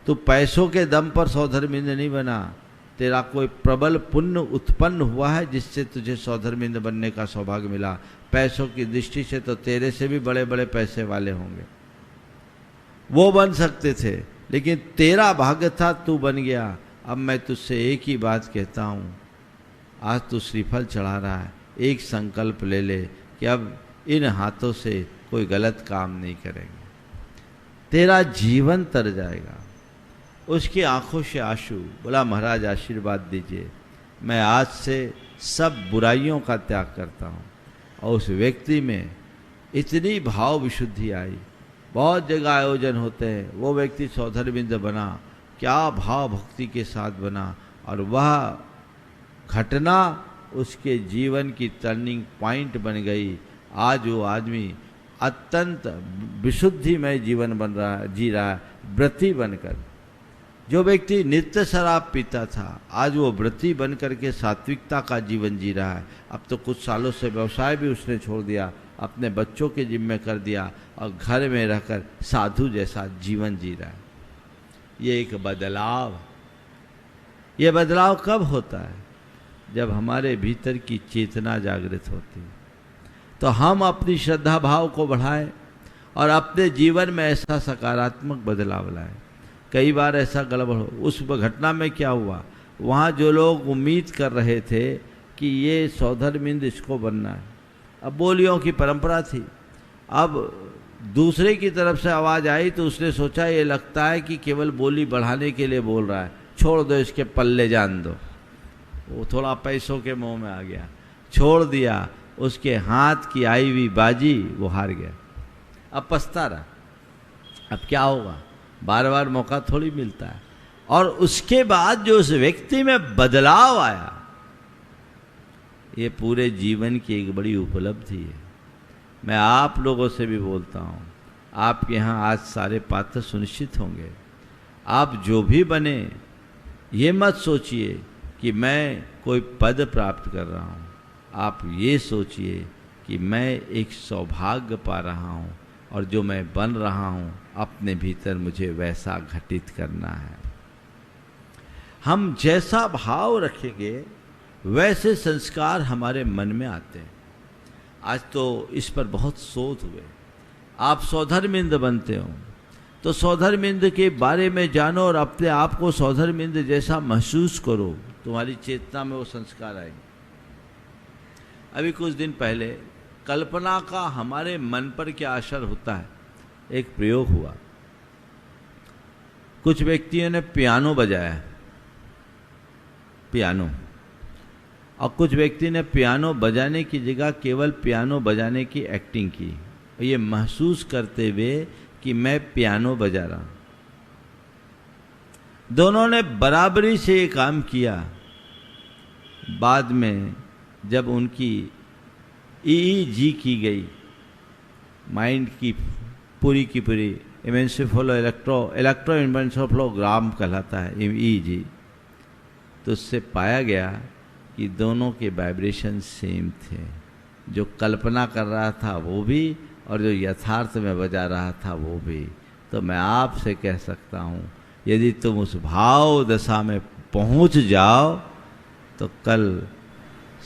तू पैसों के दम पर सौधर्मेंद्र नहीं बना, तेरा कोई प्रबल पुण्य उत्पन्न हुआ है जिससे तुझे सौधर्मेंद्र बनने का सौभाग्य मिला। पैसों की दृष्टि से तो तेरे से भी बड़े बड़े पैसे वाले होंगे, वो बन सकते थे, लेकिन तेरा भाग्य था, तू बन गया। अब मैं तुझसे एक ही बात कहता हूँ, आज तू श्रीफल चढ़ा रहा है, एक संकल्प ले ले कि अब इन हाथों से कोई गलत काम नहीं करेंगे, तेरा जीवन तर जाएगा। उसकी आंखों से आंसू। बोला, महाराज आशीर्वाद दीजिए, मैं आज से सब बुराइयों का त्याग करता हूँ। और उस व्यक्ति में इतनी भाव विशुद्धि आई। बहुत जगह आयोजन होते हैं, वो व्यक्ति सौधर्मेंद्र बना, क्या भाव भक्ति के साथ बना, और वह घटना उसके जीवन की टर्निंग पॉइंट बन गई। आज वो आदमी अत्यंत विशुद्धिमय जीवन जी रहा है, व्रती बनकर। जो व्यक्ति नित्य शराब पीता था, आज वो व्रती बन करके सात्विकता का जीवन जी रहा है। अब तो कुछ सालों से व्यवसाय भी उसने छोड़ दिया, अपने बच्चों के जिम्मे कर दिया और घर में रहकर साधु जैसा जीवन जी रहा है। ये एक बदलाव। ये बदलाव कब होता है? जब हमारे भीतर की चेतना जागृत होती है, तो हम अपनी श्रद्धा भाव को बढ़ाएं और अपने जीवन में ऐसा सकारात्मक बदलाव लाएं। कई बार ऐसा गड़बड़ हो। उस घटना में क्या हुआ, वहाँ जो लोग उम्मीद कर रहे थे कि ये सौधर्मेंद्र इसको बनना है, अब बोलियों की परंपरा थी, अब दूसरे की तरफ से आवाज़ आई तो उसने सोचा ये लगता है कि केवल बोली बढ़ाने के लिए बोल रहा है, छोड़ दो, इसके पल्ले जान दो। वो थोड़ा पैसों के मोह में आ गया, छोड़ दिया। उसके हाथ की आई हुई बाजी वो हार गया, अब पछता रहा। अब क्या होगा, बार बार मौका थोड़ी मिलता है। और उसके बाद जो उस व्यक्ति में बदलाव आया, ये पूरे जीवन की एक बड़ी उपलब्धि है। मैं आप लोगों से भी बोलता हूँ, आपके यहाँ आज सारे पात्र सुनिश्चित होंगे। आप जो भी बने, ये मत सोचिए कि मैं कोई पद प्राप्त कर रहा हूँ, आप ये सोचिए कि मैं एक सौभाग्य पा रहा हूँ और जो मैं बन रहा हूँ अपने भीतर मुझे वैसा घटित करना है। हम जैसा भाव रखेंगे वैसे संस्कार हमारे मन में आते हैं। आज तो इस पर बहुत शोध हुए। आप सौधर्मेंद्र बनते हो तो सौधर्मेंद्र के बारे में जानो और अपने आप को सौधर्मेंद्र जैसा महसूस करो, तुम्हारी चेतना में वो संस्कार आएंगे। अभी कुछ दिन पहले कल्पना का हमारे मन पर क्या असर होता है, एक प्रयोग हुआ। कुछ व्यक्तियों ने पियानो बजाया, पियानो, और कुछ व्यक्ति ने पियानो बजाने की जगह केवल पियानो बजाने की एक्टिंग की, ये महसूस करते हुए कि मैं पियानो बजा रहा हूं। दोनों ने बराबरी से ये काम किया। बाद में जब उनकी EEG की गई, माइंड की पूरी इलेक्ट्रोइंसेफेलोग्राम कहलाता है EEG, तो उससे पाया गया कि दोनों के वाइब्रेशन सेम थे। जो कल्पना कर रहा था वो भी और जो यथार्थ में बजा रहा था वो भी। तो मैं आपसे कह सकता हूँ, यदि तुम उस भाव दशा में पहुँच जाओ तो कल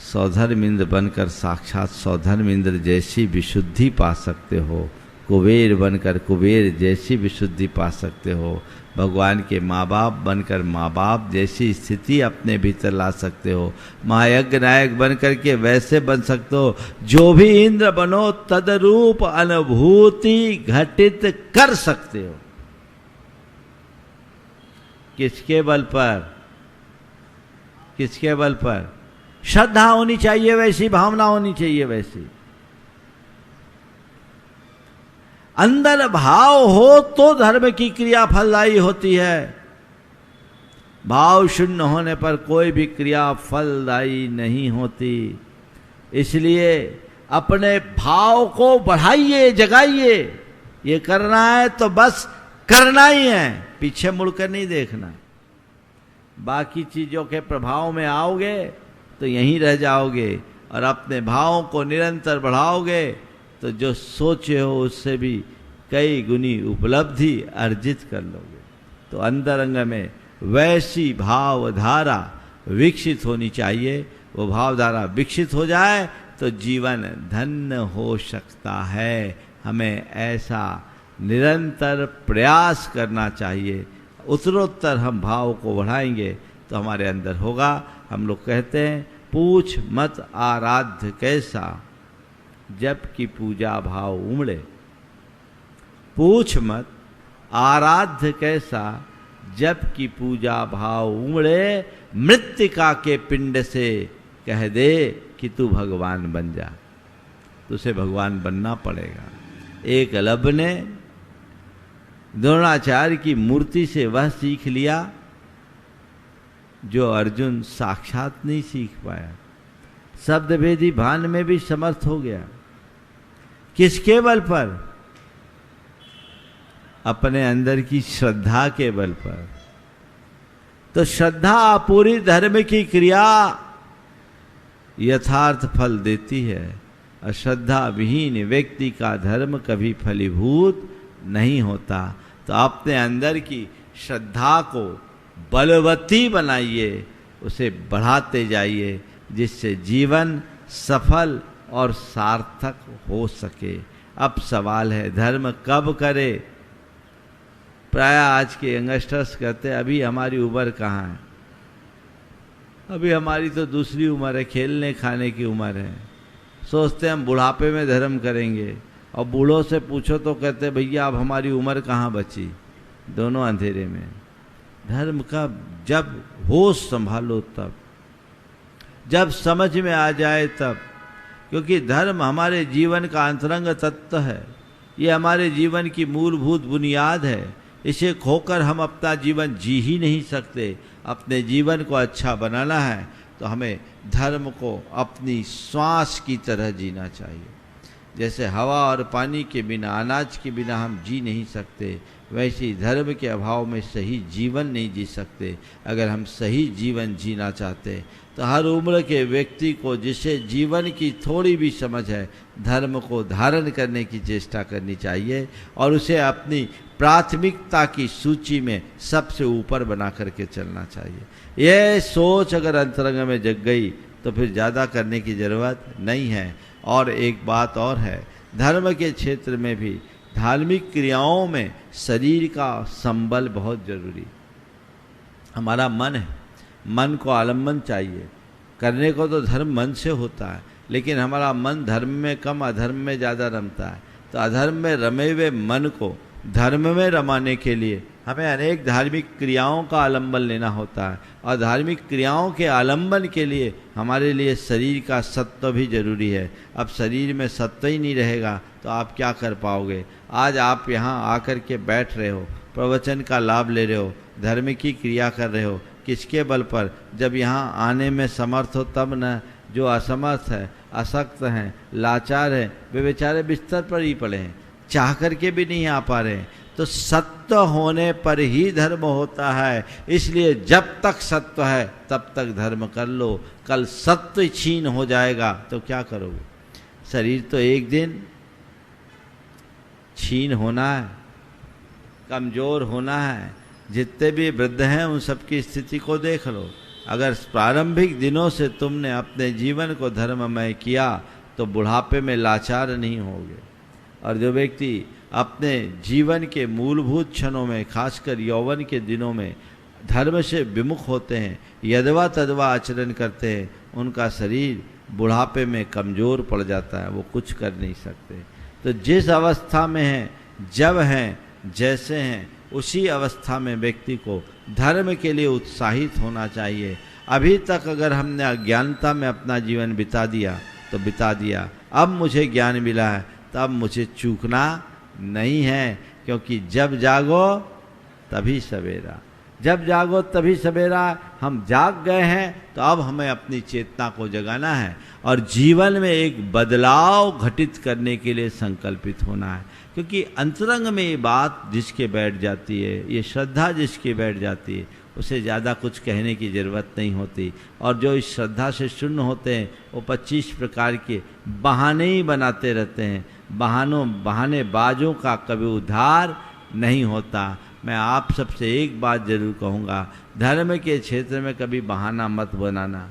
सौधर्मिंद्र बनकर साक्षात सौधर्मिंद्र जैसी विशुद्धि पा सकते हो, कुबेर बनकर कुबेर जैसी विशुद्धि पा सकते हो, भगवान के माँ बाप बनकर माँ बाप जैसी स्थिति अपने भीतर ला सकते हो, महायज्ञ नायक बनकर के वैसे बन सकते हो, जो भी इंद्र बनो तदरूप अनुभूति घटित कर सकते हो। किसके बल पर? किसके बल पर? श्रद्धा होनी चाहिए वैसी, भावना होनी चाहिए वैसी। अंदर भाव हो तो धर्म की क्रिया फलदायी होती है। भाव शून्य होने पर कोई भी क्रिया फलदायी नहीं होती। इसलिए अपने भाव को बढ़ाइए, जगाइए। ये करना है तो बस करना ही है, पीछे मुड़कर नहीं देखना। बाकी चीजों के प्रभाव में आओगे तो यहीं रह जाओगे, और अपने भावों को निरंतर बढ़ाओगे तो जो सोचे हो उससे भी कई गुनी उपलब्धि अर्जित कर लोगे। तो अंतरंग में वैसी भावधारा विकसित होनी चाहिए। वो भावधारा विकसित हो जाए तो जीवन धन्य हो सकता है। हमें ऐसा निरंतर प्रयास करना चाहिए। उत्तरोत्तर हम भाव को बढ़ाएंगे तो हमारे अंदर होगा। हम लोग कहते हैं, पूछ मत आराध्य कैसा, जबकि पूजा भाव उमड़े। पूछ मत आराध्य कैसा, जबकि पूजा भाव उमड़े। मृत्तिका के पिंड से कह दे कि तू भगवान बन जा। तुझे भगवान बनना पड़ेगा। एकलव्य ने द्रोणाचार्य की मूर्ति से वह सीख लिया जो अर्जुन साक्षात नहीं सीख पाया। शब्द भेदी भान में भी समर्थ हो गया। किसके बल पर? अपने अंदर की श्रद्धा के बल पर। तो श्रद्धा पूरी धर्म की क्रिया यथार्थ फल देती है। अश्रद्धा विहीन व्यक्ति का धर्म कभी फलीभूत नहीं होता। तो अपने अंदर की श्रद्धा को बलवती बनाइए, उसे बढ़ाते जाइए, जिससे जीवन सफल और सार्थक हो सके। अब सवाल है, धर्म कब करे? प्राय आज के यंगस्टर्स कहते हैं अभी हमारी उम्र कहाँ है, अभी हमारी तो दूसरी उम्र है, खेलने खाने की उम्र है। सोचते हम बुढ़ापे में धर्म करेंगे, और बूढ़ों से पूछो तो कहते भैया अब हमारी उम्र कहाँ बची, दोनों अंधेरे में। धर्म का जब होश संभालो तब, जब समझ में आ जाए तब, क्योंकि धर्म हमारे जीवन का अंतरंग तत्व है। ये हमारे जीवन की मूलभूत बुनियाद है। इसे खोकर हम अपना जीवन जी ही नहीं सकते। अपने जीवन को अच्छा बनाना है तो हमें धर्म को अपनी श्वास की तरह जीना चाहिए। जैसे हवा और पानी के बिना, अनाज के बिना हम जी नहीं सकते, वैसे ही धर्म के अभाव में सही जीवन नहीं जी सकते। अगर हम सही जीवन जीना चाहते तो हर उम्र के व्यक्ति को, जिसे जीवन की थोड़ी भी समझ है, धर्म को धारण करने की चेष्टा करनी चाहिए और उसे अपनी प्राथमिकता की सूची में सबसे ऊपर बना करके चलना चाहिए। यह सोच अगर अंतरंग में जग गई तो फिर ज़्यादा करने की ज़रूरत नहीं है। और एक बात और है, धर्म के क्षेत्र में भी धार्मिक क्रियाओं में शरीर का संबल बहुत जरूरी। हमारा मन है, मन को आलम्बन चाहिए। करने को तो धर्म मन से होता है, लेकिन हमारा मन धर्म में कम, अधर्म में ज़्यादा रमता है। तो अधर्म में रमे हुए मन को धर्म में रमाने के लिए हमें अनेक धार्मिक क्रियाओं का आलम्बन लेना होता है। और धार्मिक क्रियाओं के आलम्बन के लिए हमारे लिए शरीर का सत्व भी जरूरी है। अब शरीर में सत्व ही नहीं रहेगा तो आप क्या कर पाओगे। आज आप यहाँ आकर के बैठ रहे हो, प्रवचन का लाभ ले रहे हो, धर्म की क्रिया कर रहे हो, किसके बल पर? जब यहाँ आने में समर्थ हो तब न। जो असमर्थ है, असक्त हैं, लाचार हैं, वे बेचारे बिस्तर पर ही पड़े हैं, चाह करके भी नहीं आ पा रहे हैं। तो सत्व होने पर ही धर्म होता है। इसलिए जब तक सत्व है तब तक धर्म कर लो। कल सत्व छीन हो जाएगा तो क्या करोगे? शरीर तो एक दिन छीन होना है, कमज़ोर होना है। जितने भी वृद्ध हैं उन सबकी स्थिति को देख लो। अगर प्रारंभिक दिनों से तुमने अपने जीवन को धर्ममय किया तो बुढ़ापे में लाचार नहीं होगे। और जो व्यक्ति अपने जीवन के मूलभूत क्षणों में, खासकर यौवन के दिनों में धर्म से विमुख होते हैं, यदवा तदवा आचरण करते हैं, उनका शरीर बुढ़ापे में कमज़ोर पड़ जाता है, वो कुछ कर नहीं सकते। तो जिस अवस्था में हैं, जब हैं, जैसे हैं, उसी अवस्था में व्यक्ति को धर्म के लिए उत्साहित होना चाहिए। अभी तक अगर हमने अज्ञानता में अपना जीवन बिता दिया तो बिता दिया, अब मुझे ज्ञान मिला है तो अब मुझे चूकना नहीं है, क्योंकि जब जागो तभी सवेरा, जब जागो तभी सवेरा। हम जाग गए हैं तो अब हमें अपनी चेतना को जगाना है और जीवन में एक बदलाव घटित करने के लिए संकल्पित होना है। क्योंकि अंतरंग में ये बात जिसके बैठ जाती है, ये श्रद्धा जिसके बैठ जाती है, उसे ज़्यादा कुछ कहने की ज़रूरत नहीं होती। और जो इस श्रद्धा से शून्य होते हैं वो 25 प्रकार के बहाने ही बनाते रहते हैं। बहानेबाजों का कभी उद्धार नहीं होता। मैं आप सबसे एक बात जरूर कहूँगा, धर्म के क्षेत्र में कभी बहाना मत बनाना।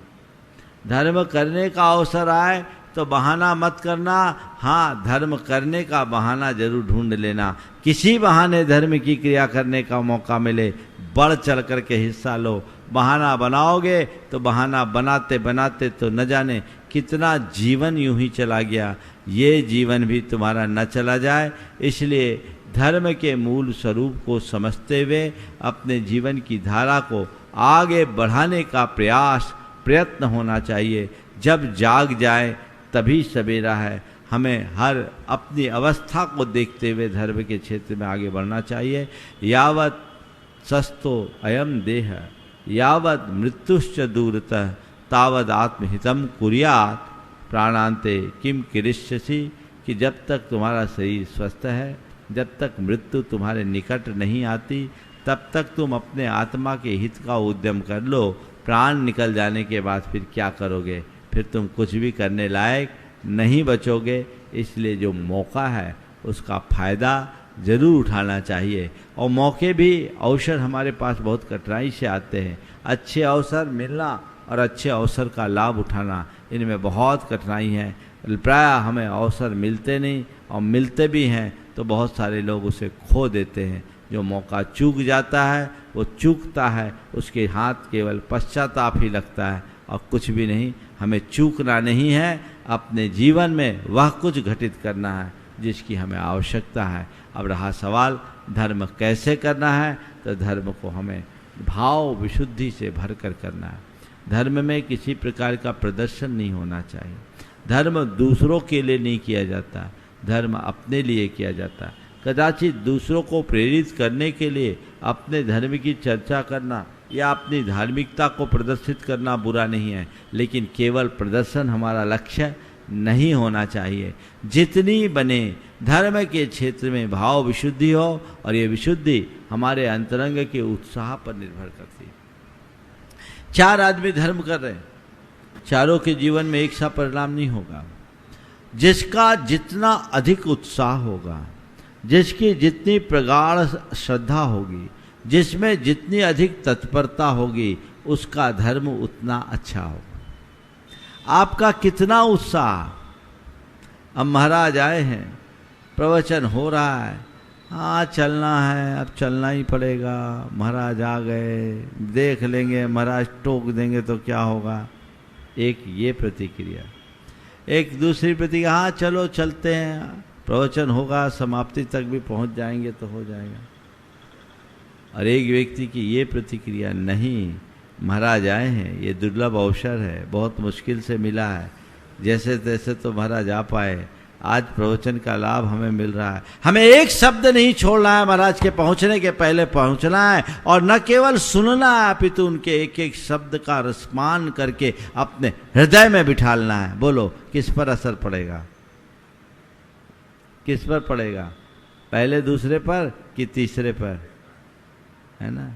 धर्म करने का अवसर आए तो बहाना मत करना, हाँ धर्म करने का बहाना जरूर ढूंढ लेना। किसी बहाने धर्म की क्रिया करने का मौका मिले, बढ़ चढ़ कर के हिस्सा लो। बहाना बनाओगे तो बहाना बनाते बनाते तो न जाने कितना जीवन यूं ही चला गया, ये जीवन भी तुम्हारा न चला जाए। इसलिए धर्म के मूल स्वरूप को समझते हुए अपने जीवन की धारा को आगे बढ़ाने का प्रयत्न होना चाहिए। जब जाग जाए तभी सवेरा है। हमें हर अपनी अवस्था को देखते हुए धर्म के क्षेत्र में आगे बढ़ना चाहिए। यावत सस्तो अयम देह यावत मृत्युश्च दूरतः तावद आत्महितम कुर्यात् प्राणांते किम किरिष्यसि, कि जब तक तुम्हारा शरीर स्वस्थ है, जब तक मृत्यु तुम्हारे निकट नहीं आती, तब तक तुम अपने आत्मा के हित का उद्यम कर लो। प्राण निकल जाने के बाद फिर क्या करोगे? फिर तुम कुछ भी करने लायक नहीं बचोगे। इसलिए जो मौका है उसका फ़ायदा ज़रूर उठाना चाहिए। और मौके भी, अवसर हमारे पास बहुत कठिनाई से आते हैं। अच्छे अवसर मिलना और अच्छे अवसर का लाभ उठाना, इनमें बहुत कठिनाई है। प्रायः हमें अवसर मिलते नहीं, और मिलते भी हैं तो बहुत सारे लोग उसे खो देते हैं। जो मौका चूक जाता है वो चूकता है, उसके हाथ केवल पश्चाताप ही लगता है और कुछ भी नहीं। हमें चूकना नहीं है, अपने जीवन में वह कुछ घटित करना है जिसकी हमें आवश्यकता है। अब रहा सवाल धर्म कैसे करना है, तो धर्म को हमें भाव विशुद्धि से भरकर करना है। धर्म में किसी प्रकार का प्रदर्शन नहीं होना चाहिए। धर्म दूसरों के लिए नहीं किया जाता, धर्म अपने लिए किया जाता है। कदाचित दूसरों को प्रेरित करने के लिए अपने धर्म की चर्चा करना या अपनी धार्मिकता को प्रदर्शित करना बुरा नहीं है, लेकिन केवल प्रदर्शन हमारा लक्ष्य नहीं होना चाहिए। जितनी बने धर्म के क्षेत्र में भाव विशुद्धि हो, और ये विशुद्धि हमारे अंतरंग के उत्साह पर निर्भर करती है। 4 आदमी धर्म कर रहे हैं, चारों के जीवन में एक सा परिणाम नहीं होगा। जिसका जितना अधिक उत्साह होगा, जिसकी जितनी प्रगाढ़ श्रद्धा होगी, जिसमें जितनी अधिक तत्परता होगी, उसका धर्म उतना अच्छा होगा। आपका कितना उत्साह, अब महाराज आए हैं, प्रवचन हो रहा है, हाँ चलना है, अब चलना ही पड़ेगा, महाराज आ गए, देख लेंगे, महाराज टोक देंगे तो क्या होगा। एक ये प्रतिक्रिया। एक दूसरी प्रतिक्रिया, हाँ चलो चलते हैं, प्रवचन होगा, समाप्ति तक भी पहुंच जाएंगे तो हो जाएगा। और एक व्यक्ति की ये प्रतिक्रिया, नहीं महाराज आए हैं, ये दुर्लभ अवसर है, बहुत मुश्किल से मिला है, जैसे तैसे तो महाराज आ पाए, आज प्रवचन का लाभ हमें मिल रहा है, हमें एक शब्द नहीं छोड़ना है, महाराज के पहुंचने के पहले पहुंचना है, और न केवल सुनना है अपितु उनके एक एक शब्द का रसपान करके अपने हृदय में बिठालना है। बोलो किस पर असर पड़ेगा? किस पर पड़ेगा? पहले दूसरे पर कि तीसरे पर? है ना।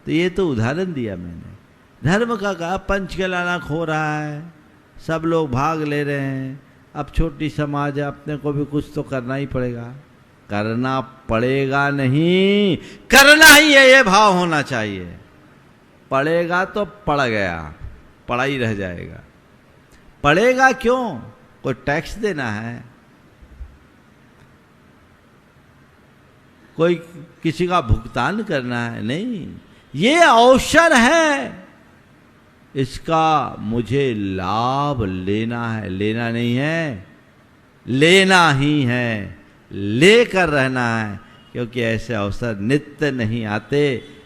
तो ये तो उदाहरण दिया मैंने। धर्म का कहा पंचकलाना हो रहा है, सब लोग भाग ले रहे हैं, अब छोटी समाज है, अपने को भी कुछ तो करना ही पड़ेगा। करना पड़ेगा नहीं, करना ही है, ये भाव होना चाहिए। पड़ेगा तो पड़ गया, पड़ा ही रह जाएगा। पड़ेगा क्यों? कोई टैक्स देना है, कोई किसी का भुगतान करना है? नहीं, ये अवसर है, इसका मुझे लाभ लेना है। लेना नहीं है, लेना ही है, लेकर रहना है, क्योंकि ऐसे अवसर नित्य नहीं आते।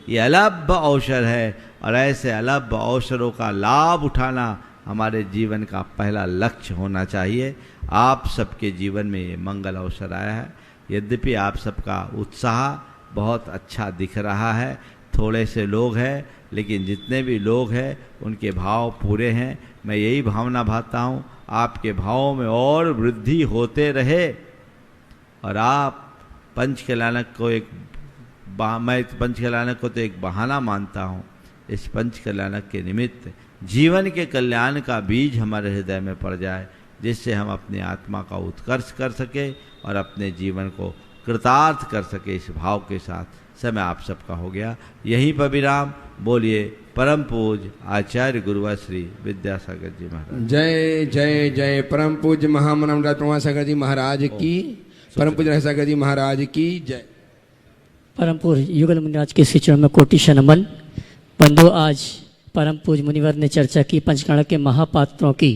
ये अलभ अवसर है और ऐसे अलभ अवसरों का लाभ उठाना हमारे जीवन का पहला लक्ष्य होना चाहिए। आप सबके जीवन में ये मंगल अवसर आया है। यद्यपि आप सबका उत्साह बहुत अच्छा दिख रहा है, थोड़े से लोग हैं, लेकिन जितने भी लोग हैं उनके भाव पूरे हैं। मैं यही भावना भाता हूँ, आपके भावों में और वृद्धि होते रहे। और आप पंचकल्याणक को मैं पंचकल्याणक को तो एक बहाना मानता हूँ। इस पंचकल्याणक के निमित्त जीवन के कल्याण का बीज हमारे हृदय में पड़ जाए, जिससे हम अपनी आत्मा का उत्कर्ष कर सके और अपने जीवन को कृतार्थ कर सके। इस भाव के साथ समय आप सबका हो गया। यहीं पर विराम। बोलिए परम पूज्य आचार्य गुरुवर श्री विद्यासागर जी महाराज। जय जय जय परम पूज्य महामनम विद्यासागर जी महाराज की, परम पूज्य सागर जी महाराज की जय। परम पूज्य युगल मुनिराज के श्री चरण में कोटि नमन। बंधु, आज परम पूज्य मुनिवर ने चर्चा की पंचकर्ण के महापात्रों की,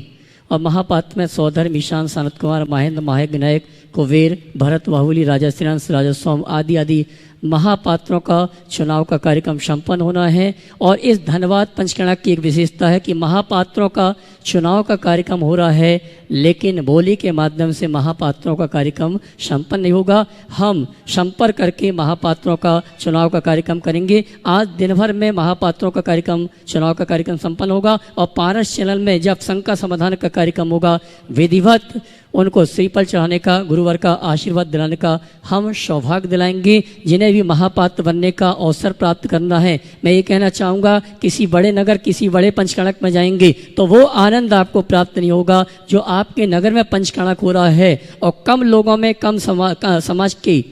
और महापात्र में सौधर्म, ईशान, सनत कुमार, महेंद्र, महायज्ञ नायक, कुबेर, भरत, बाहुली, राजा श्रीरांश, राजा सोम आदि आदि महापात्रों का चुनाव का कार्यक्रम संपन्न होना है। और इस धन्यवाद पंचकर्ण की एक विशेषता है कि महापात्रों का चुनाव का कार्यक्रम हो रहा है, लेकिन बोली के माध्यम से महापात्रों का कार्यक्रम संपन्न नहीं होगा। हम संपर्क करके महापात्रों का चुनाव का कार्यक्रम करेंगे। आज दिन भर में महापात्रों का कार्यक्रम, चुनाव का कार्यक्रम संपन्न होगा, और पारस चैनल में जब शंका समाधान का कार्यक्रम होगा, विधिवत उनको श्रीफल चढ़ाने का, गुरुवर का आशीर्वाद दिलाने का हम सौभाग्य दिलाएंगे। जिन्हें भी महापात्र बनने का अवसर प्राप्त करना है, मैं ये कहना चाहूँगा, किसी बड़े नगर, किसी बड़े पंचकर्णक में जाएंगे तो वो आनंद आपको प्राप्त नहीं होगा जो आपके नगर में पंचकर्णक हो रहा है। और कम लोगों में, कम समाज के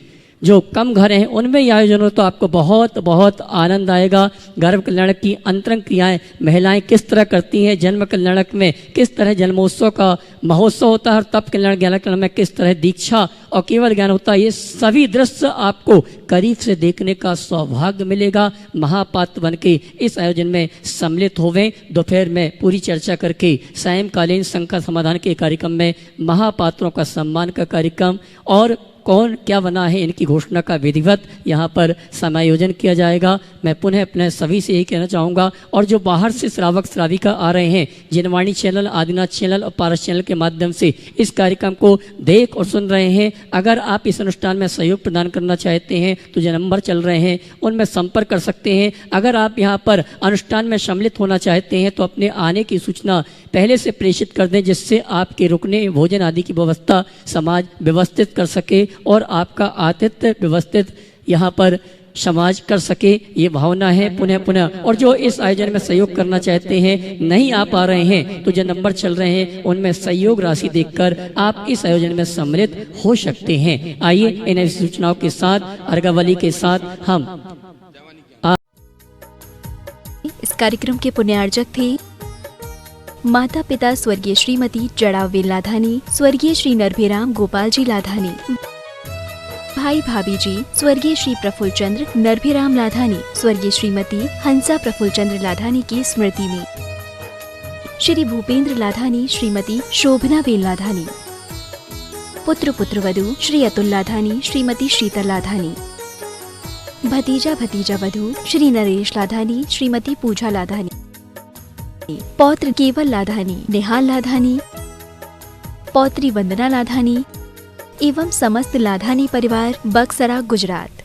जो कम घर हैं उनमें ये आयोजन हो तो आपको बहुत बहुत आनंद आएगा। गर्भ कल्याणक की अंतरंग क्रियाएं महिलाएं किस तरह करती हैं, जन्म कल्याणक में किस तरह जन्मोत्सव का महोत्सव होता है, और तप कल्याण ज्ञान कल्याण में किस तरह दीक्षा और केवल ज्ञान होता है, ये सभी दृश्य आपको करीब से देखने का सौभाग्य मिलेगा। महापात्र बन के इस आयोजन में सम्मिलित होवें। दोपहर में पूरी चर्चा करके सायंकालीन शंका समाधान के कार्यक्रम में महापात्रों का सम्मान का कार्यक्रम और कौन क्या बना है इनकी घोषणा का विधिवत यहाँ पर समायोजन किया जाएगा। मैं पुनः अपने सभी से यही कहना चाहूँगा, और जो बाहर से श्रावक श्राविका आ रहे हैं, जिनवाणी चैनल, आदिनाथ चैनल और पारस चैनल के माध्यम से इस कार्यक्रम को देख और सुन रहे हैं, अगर आप इस अनुष्ठान में सहयोग प्रदान करना चाहते हैं तो जो नंबर चल रहे हैं उनमें संपर्क कर सकते हैं। अगर आप यहाँ पर अनुष्ठान में सम्मिलित होना चाहते हैं तो अपने आने की सूचना पहले से प्रेषित कर दें, जिससे आपके रुकने, भोजन आदि की व्यवस्था समाज व्यवस्थित कर सके और आपका आतिथ्य व्यवस्थित यहाँ पर समाज कर सके, ये भावना है। पुनः पुनः और जो इस आयोजन में सहयोग करना चाहते हैं, नहीं आ पा रहे हैं, तो जो नंबर चल रहे हैं उनमें सहयोग राशि देकर आप इस आयोजन में सम्मिलित हो सकते हैं। आइए इन सूचनाओं के साथ, अर्घावली के साथ हम इस कार्यक्रम के पुण्यार्जक थे माता पिता स्वर्गीय श्रीमती जड़ावेल लाधानी, स्वर्गीय श्री नरभिराम गोपाल जी लाधानी, भाई भाभी जी स्वर्गीय श्री प्रफुल्ल चंद्र नरभिराम लाधानी, स्वर्गीय श्रीमती हंसा प्रफुल्ल चंद्र लाधानी की स्मृति में श्री भूपेंद्र लाधानी, श्रीमती शोभना बेल लाधानी, पुत्र पुत्रवधू श्री अतुल लाधानी, श्रीमती शीतल लाधानी, भतीजा भतीजा वधू श्री नरेश लाधानी, श्रीमती पूजा लाधानी, पौत्र केवल लाधानी, निहाल लाधानी, पौत्री वंदना लाधानी एवं समस्त लाधानी परिवार, बक्सरा, गुजरात।